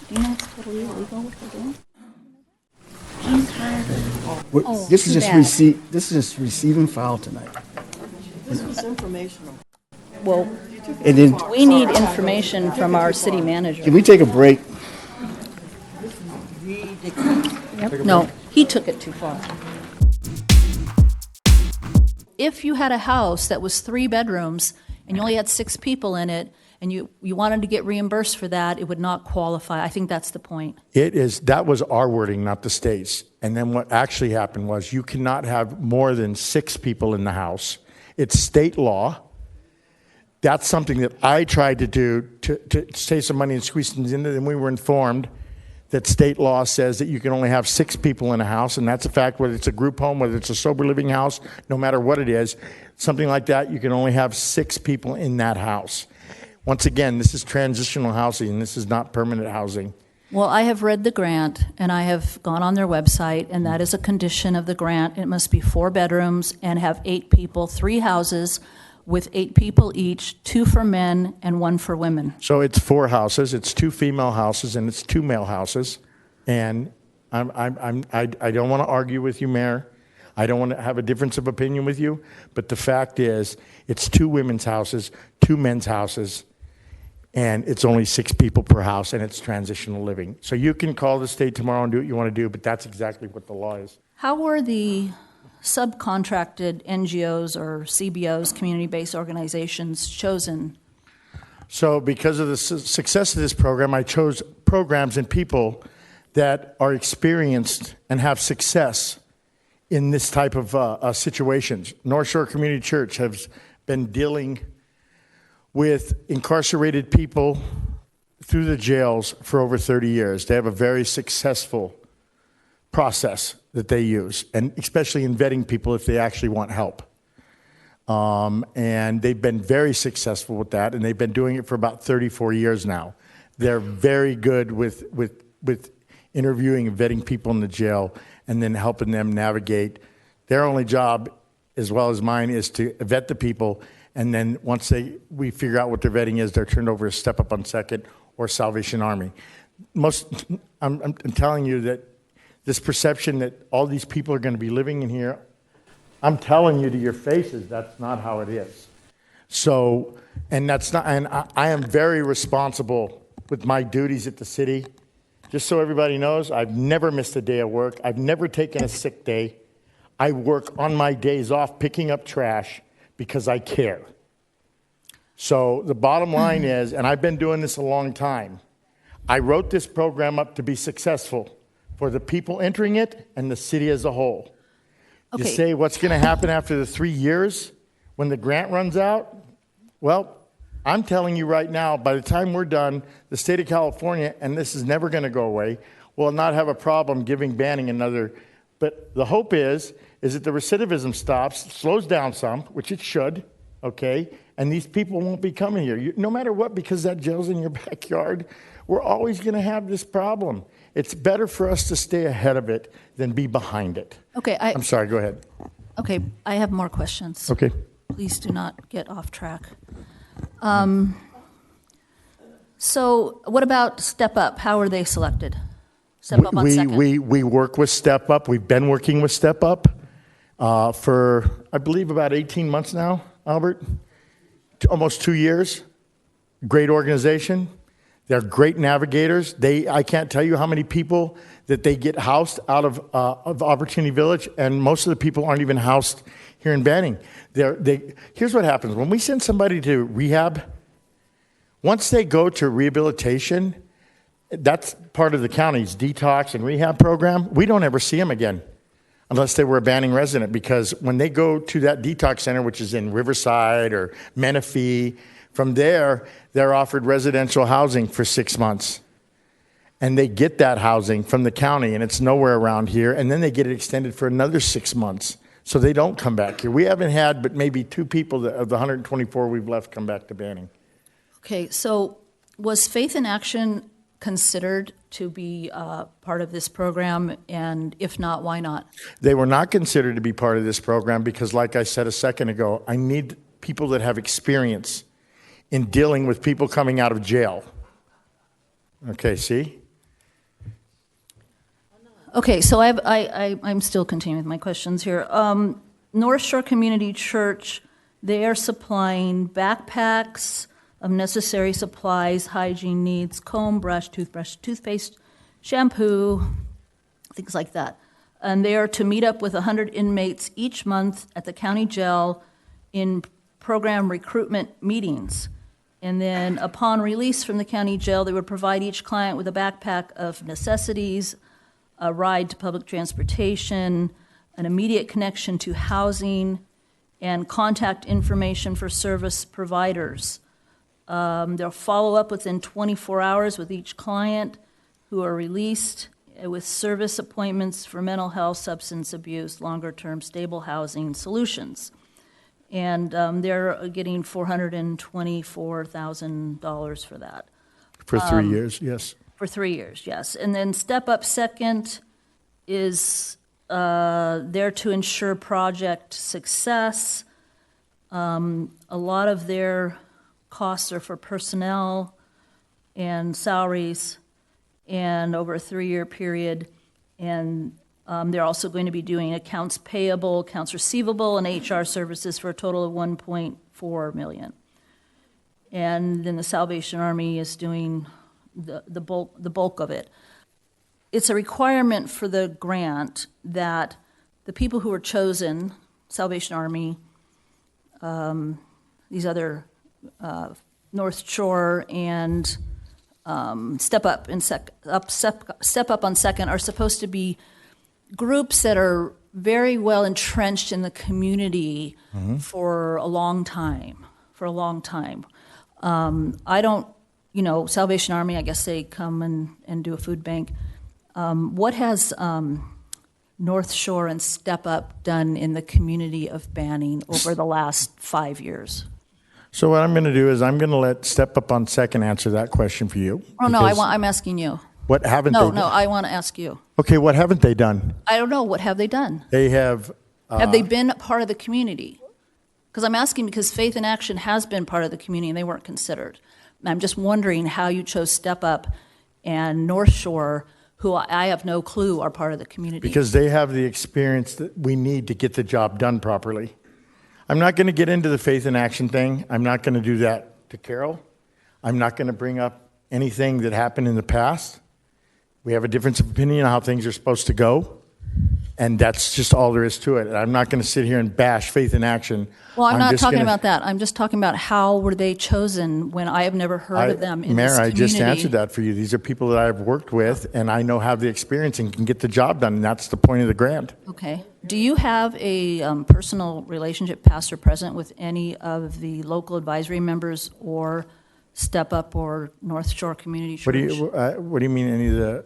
Do you know it's totally illegal what they're doing? He's hired. This is too just bad. this is just receive and file tonight. This was informational. Well, And then, we need information from our city manager. can we take a break? Ridiculous. No, he took it too far. If you had a house that was 3 bedrooms and you only had 6 people in it, and you wanted to get reimbursed for that, it would not qualify. I think that's the point. That was our wording, not the state's. And then what actually happened was you cannot have more than 6 people in the house. It's state law. That's something that I tried to do to save some money and squeeze things in, and we were informed that state law says that you can only have 6 people in a house, and that's a fact, whether it's a group home, whether it's a sober living house, no matter what it is, something like that, you can only have 6 people in that house. Once again, this is transitional housing. This is not permanent housing. Well, I have read the grant, and I have gone on their website, and that is a condition of the grant. It must be 4 bedrooms and have 8 people, 3 houses with 8 people each, 2 for men and 1 for women. So it's 4 houses. It's 2 female houses and it's 2 male houses. And I don't want to argue with you, Mayor. I don't want to have a difference of opinion with you. But the fact is, it's 2 women's houses, 2 men's houses, and it's only 6 people per house, and it's transitional living. So you can call the state tomorrow and do what you want to do, but that's exactly what the law is. How were the subcontracted NGOs or CBOs, community-based organizations, chosen? So because of the success of this program, I chose programs and people that are experienced and have success in this type of situations. North Shore Community Church has been dealing with incarcerated people through the jails for over 30 years. They have a very successful process that they use, and especially in vetting people if they actually want help. And they've been very successful with that, and they've been doing it for about 34 years now. They're very good with interviewing and vetting people in the jail and then helping them navigate. Their only job, as well as mine, is to vet the people, and then once we figure out what their vetting is, they're turned over to Step Up on Second or Salvation Army. I'm telling you that this perception that all these people are going to be living in here, I'm telling you to your faces, that's not how it is. So, and I am very responsible with my duties at the city. Just so everybody knows, I've never missed a day of work. I've never taken a sick day. I work on my days off picking up trash because I care. So the bottom line is, and I've been doing this a long time, I wrote this program up to be successful for the people entering it and the city as a whole. Okay. You say what's going to happen after the 3 years when the grant runs out? Well, I'm telling you right now, by the time we're done, the state of California, and this is never going to go away, will not have a problem giving banning another. But the hope is that the recidivism stops, slows down some, which it should, okay? And these people won't be coming here. No matter what, because that jail's in your backyard, we're always going to have this problem. It's better for us to stay ahead of it than be behind it. Okay, I'm sorry, go ahead. Okay, I have more questions. Okay. Please do not get off track. So what about Step Up? How are they selected? Step Up on Second? We work with Step Up. We've been working with Step Up for, I believe, about 18 months now, Albert. Almost 2 years. Great organization. They're great navigators. I can't tell you how many people that they get housed out of Opportunity Village, and most of the people aren't even housed here in Banning. Here's what happens. When we send somebody to rehab, once they go to rehabilitation, that's part of the county's detox and rehab program. We don't ever see them again unless they were a Banning resident, because when they go to that detox center, which is in Riverside or Menifee, from there, they're offered residential housing for 6 months. And they get that housing from the county, and it's nowhere around here. And then they get it extended for another 6 months. So they don't come back here. We haven't had but maybe 2 people of the 124 we've left come back to Banning. Okay, so was Faith in Action considered to be part of this program? And if not, why not? They were not considered to be part of this program because, like I said a second ago, I need people that have experience in dealing with people coming out of jail. Okay, see? Okay, so I'm still continuing with my questions here. North Shore Community Church, they are supplying backpacks of necessary supplies, hygiene needs, comb, brush, toothpaste, shampoo, things like that. And they are to meet up with 100 inmates each month at the county jail in program recruitment meetings. And then upon release from the county jail, they would provide each client with a backpack of necessities, a ride to public transportation, an immediate connection to housing, and contact information for service providers. They'll follow up within 24 hours with each client who are released with service appointments for mental health, substance abuse, longer-term stable housing solutions. And they're getting $424,000 for that. For 3 years, yes. For 3 years, yes. And then Step Up Second is there to ensure project success. A lot of their costs are for personnel and salaries, and over a 3-year period. And they're also going to be doing accounts payable, accounts receivable, and HR services for a total of $1.4 million. And then the Salvation Army is doing the bulk of it. It's a requirement for the grant that the people who are chosen, Salvation Army, these other North Shore and Step Up on Second, are supposed to be groups that are very well entrenched in the community for a long time. I don't, Salvation Army, I guess they come and do a food bank. What has North Shore and Step Up done in the community of Banning over the last 5 years? So what I'm going to do is I'm going to let Step Up on Second answer that question for you. Oh, no, I'm asking you. What haven't they done? No, I want to ask you. Okay, what haven't they done? I don't know. What have they done? They have... Have they been part of the community? Because I'm asking because Faith in Action has been part of the community and they weren't considered. And I'm just wondering how you chose Step Up and North Shore, who I have no clue are part of the community. Because they have the experience that we need to get the job done properly. I'm not going to get into the Faith in Action thing. I'm not going to do that to Carol. I'm not going to bring up anything that happened in the past. We have a difference of opinion on how things are supposed to go. And that's just all there is to it. And I'm not going to sit here and bash Faith in Action. Well, I'm not talking about that. I'm just talking about how were they chosen when I have never heard of them in this community. Mayor, I just answered that for you. These are people that I've worked with, and I know have the experience and can get the job done, and that's the point of the grant. Okay. Do you have a personal relationship, past or present, with any of the local advisory members or Step Up or North Shore Community Church? What do you mean, any of the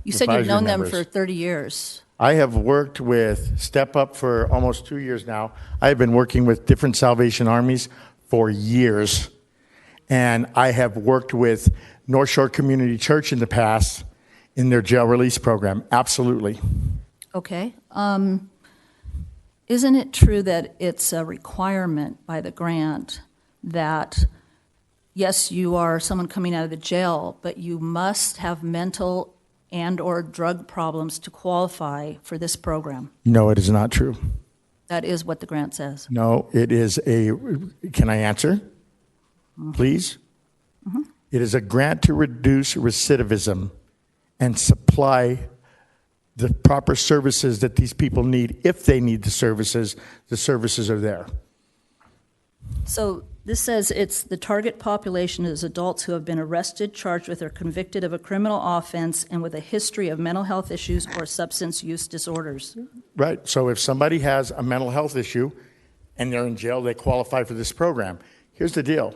You said you've known them members? for 30 years. I have worked with Step Up for almost 2 years now. I have been working with different Salvation Armies for years. And I have worked with North Shore Community Church in the past in their jail release program. Absolutely. Okay. Isn't it true that it's a requirement by the grant that, yes, you are someone coming out of the jail, but you must have mental and or drug problems to qualify for this program? No, it is not true. That is what the grant says. No, it is can I answer, please? Mm-hmm. It is a grant to reduce recidivism and supply the proper services that these people need. If they need the services are there. So this says it's the target population is adults who have been arrested, charged with, or convicted of a criminal offense and with a history of mental health issues or substance use disorders. Right. So if somebody has a mental health issue and they're in jail, they qualify for this program. Here's the deal.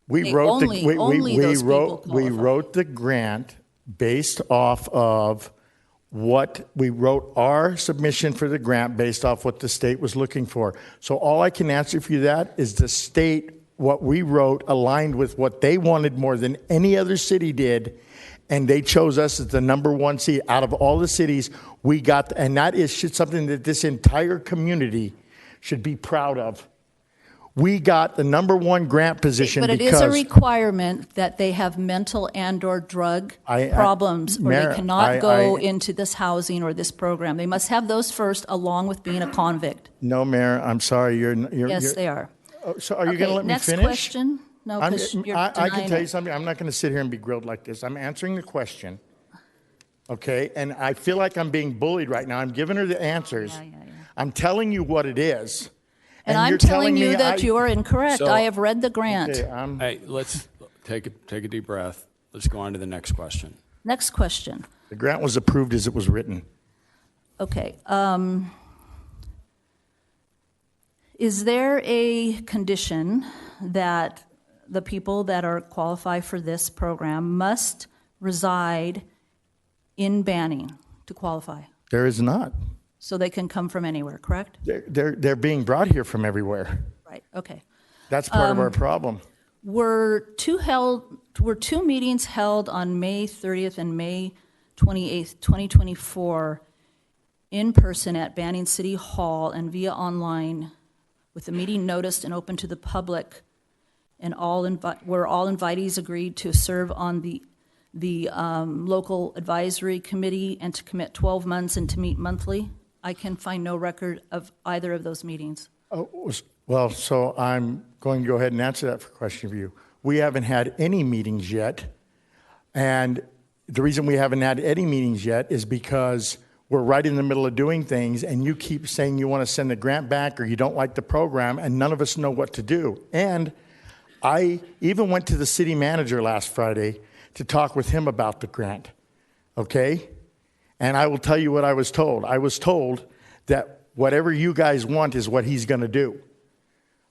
We wrote the grant based off of what we wrote our submission for the grant based off what the state was looking for. So all I can answer for you that is the state, what we wrote aligned with what they wanted more than any other city did. And they chose us as the number one seat out of all the cities we got. And that is something that this entire community should be proud of. We got the #1 grant position But it because is a requirement that they have mental and/or drug problems, or Mayor, they cannot go into this housing or this program. They must have those first, along with being a convict. No, Mayor, I'm sorry. Yes, they are. So are you going to let me Next finish? question? No, because you're I can denying tell you it. something. I'm not going to sit here and be grilled like this. I'm answering the question, okay? And I feel like I'm being bullied right now. I'm giving her the answers. Yeah. I'm telling you what it is. And I'm you're telling you me that you are incorrect. So- I have read the grant. Okay, Hey, let's take a deep breath. Let's go on to the next question. Next question. the grant was approved as it was written. Okay. Is there a condition that the people that are qualified for this program must reside in Banning to qualify? There is not. So they can come from anywhere, correct? They're being brought here from everywhere. Right, okay. That's part of our problem. Were two meetings held on May 30th and May 28th, 2024, in person at Banning City Hall and via online, with the meeting noticed and open to the public, and where all invitees agreed to serve on the local advisory committee and to commit 12 months and to meet monthly? I can find no record of either of those meetings. Well, so I'm going to go ahead and answer that for question for you. We haven't had any meetings yet. And the reason we haven't had any meetings yet is because we're right in the middle of doing things, and you keep saying you want to send the grant back or you don't like the program, and none of us know what to do. And I even went to the city manager last Friday to talk with him about the grant, okay? And I will tell you what I was told. I was told that whatever you guys want is what he's going to do,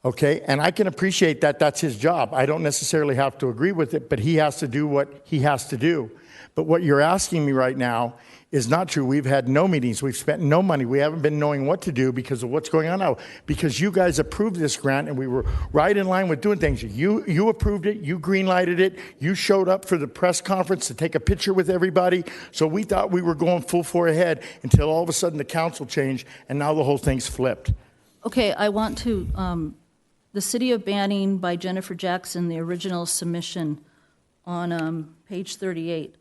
okay? And I can appreciate that that's his job. I don't necessarily have to agree with it, but he has to do what he has to do. But what you're asking me right now is not true. We've had no meetings. We've spent no money. We haven't been knowing what to do because of what's going on now. Because you guys approved this grant, and we were right in line with doing things. You approved it. You green-lighted it. You showed up for the press conference to take a picture with everybody. So we thought we were going full for ahead until all of a sudden the council changed, and now the whole thing's flipped. Okay, I want to, the City of Banning by Jennifer Jackson, the original submission on page 38.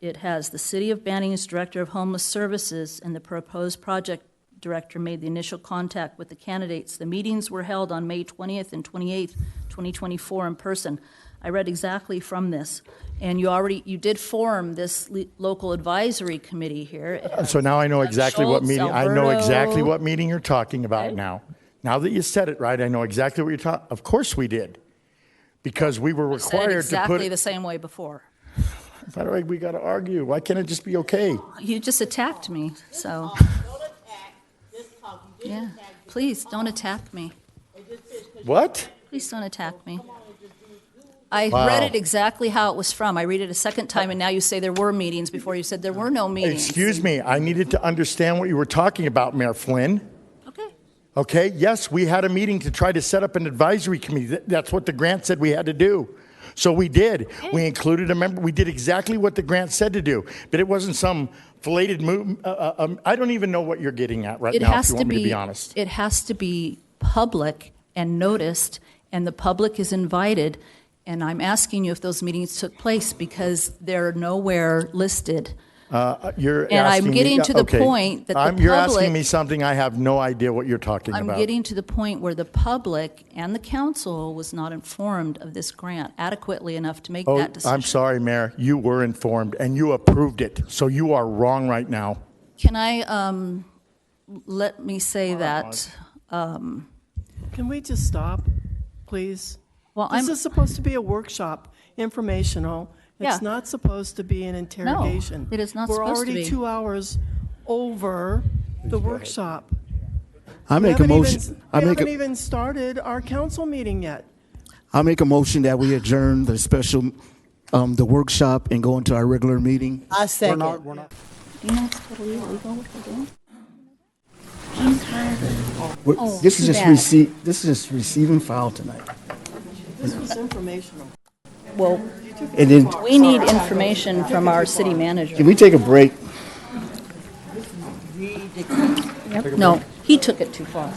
It has the City of Banning's Director of Homeless Services and the proposed project director made the initial contact with the candidates. The meetings were held on May 20th and 28th, 2024 in person. I read exactly from this. And you did form this local advisory committee here. So now I know exactly what Schultz, meeting. I know Alberto. exactly what meeting you're talking about Okay. now. Now that you said it right, I know exactly what you're talking. Of course we did, because we were Said it required to exactly put. the same way before. By the way, we got to argue. Why can't it just be okay? You just attacked me, so, Don't attack, just talk. You didn't yeah. attack. Please, don't attack me. What? Please don't attack me. I read it exactly how it was from. I read it a second time, and now you say there were meetings before you said there were no meetings. Excuse me. I needed to understand what you were talking about, Mayor Flynn. Okay. Okay. Yes, we had a meeting to try to set up an advisory committee. That's what the grant said we had to do. So we did. We included a member. We did exactly what the grant said to do. But it wasn't some filleted move. I don't even know what you're getting at right It now, if has you to want me to be, be honest. it has to be public and noticed, and the public is invited. And I'm asking you if those meetings took place because they're nowhere listed. You're And I'm asking getting me, to the okay. point that the You're public- asking me something I have no idea what you're talking I'm about. getting to the point where the public and the council was not informed of this grant adequately enough to make that decision. I'm sorry, Mayor. You were informed and you approved it. So you are wrong right now. Can I, let me say that, Can we just stop, please? well, This I'm, is supposed to be a workshop, informational. Yeah. It's not supposed to be an interrogation. it is not We're supposed to already be. 2 hours over the workshop. I We make a haven't motion. even- I We make haven't a, even started our council meeting yet. I make a motion that we adjourn the special, the workshop and go into our regular meeting. I second. do you know it's totally illegal what they're doing? This is too just bad. this is just receiving file tonight. This was informational. Well, And then, we need information from our city manager. can we take a break? No, he took it too far.